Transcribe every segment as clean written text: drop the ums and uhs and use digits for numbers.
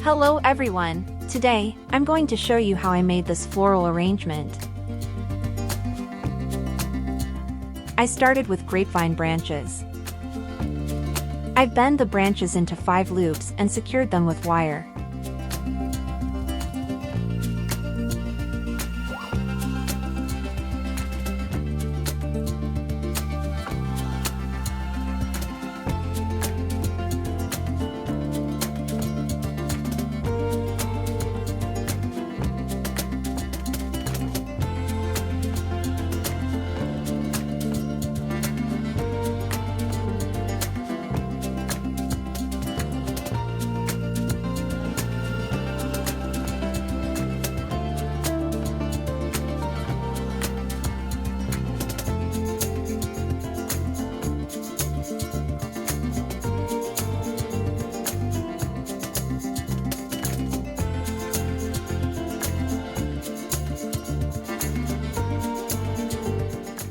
Hello everyone! Today, I'm going to show you how I made this floral arrangement. I started with grapevine branches. I've bent the branches into 5 loops and secured them with wire.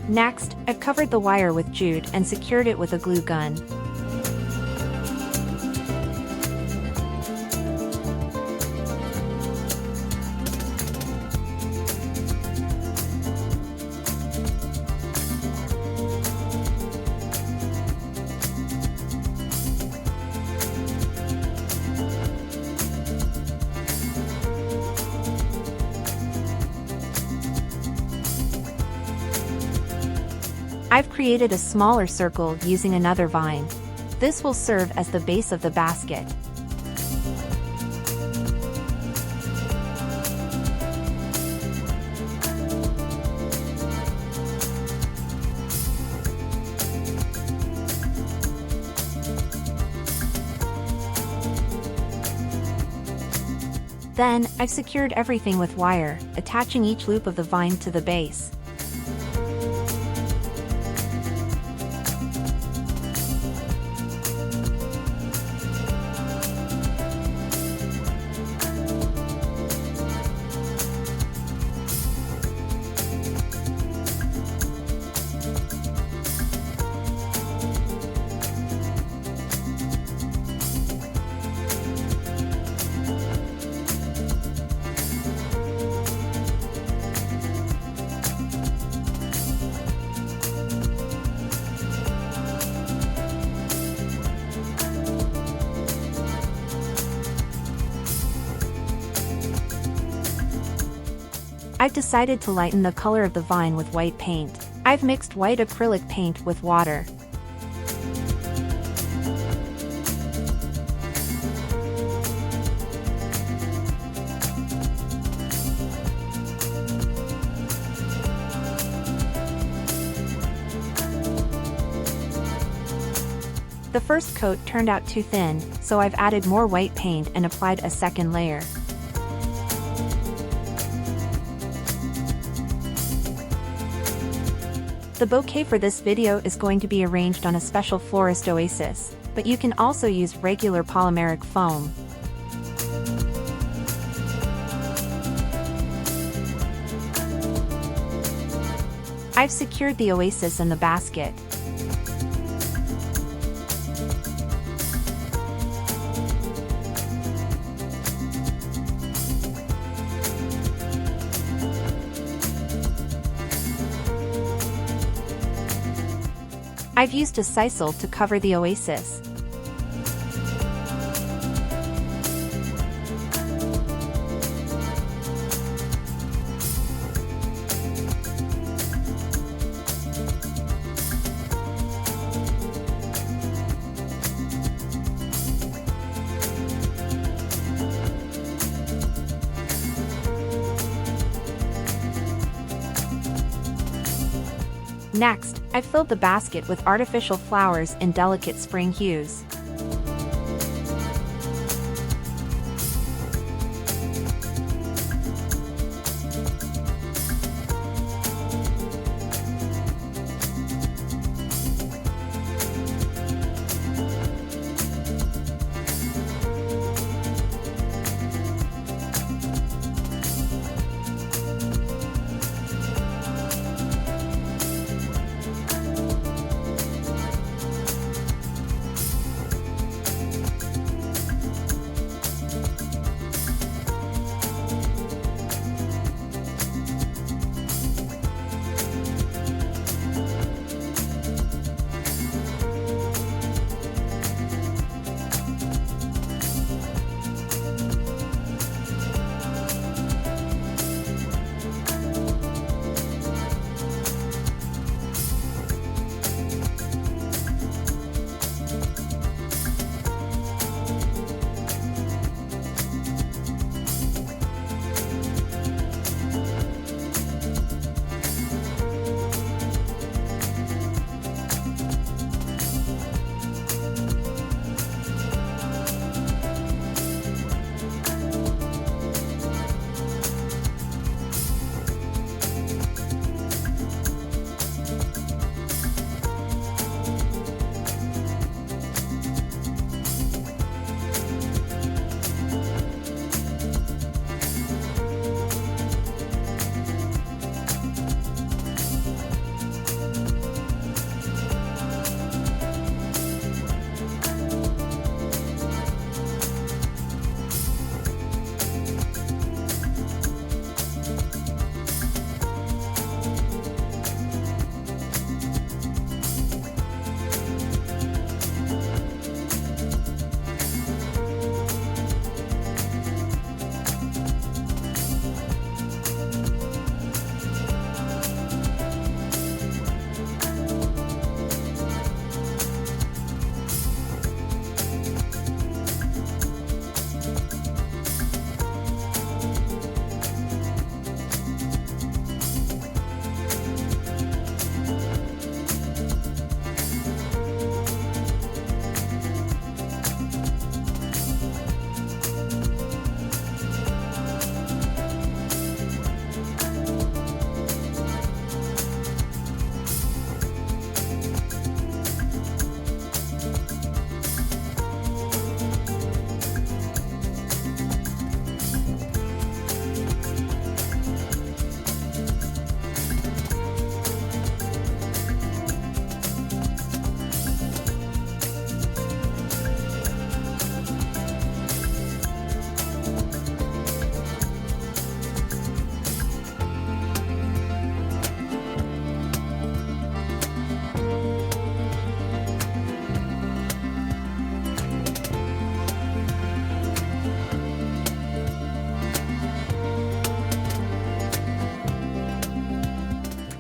Next, I've covered the wire with jute and secured it with a glue gun. I've created a smaller circle using another vine. This will serve as the base of the basket. Then, I've secured everything with wire, attaching each loop of the vine to the base. I've decided to lighten the color of the vine with white paint. I've mixed white acrylic paint with water. The first coat turned out too thin, so I've added more white paint and applied a second layer. The bouquet for this video is going to be arranged on a special florist oasis, but you can also use regular polymeric foam. I've secured the oasis in the basket. I've used a sisal to cover the oasis. Next, I've filled the basket with artificial flowers in delicate spring hues.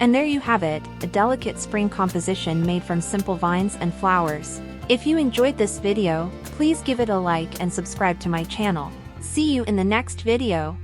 And there you have it, a delicate spring composition made from simple vines and flowers. If you enjoyed this video, please give it a like and subscribe to my channel. See you in the next video.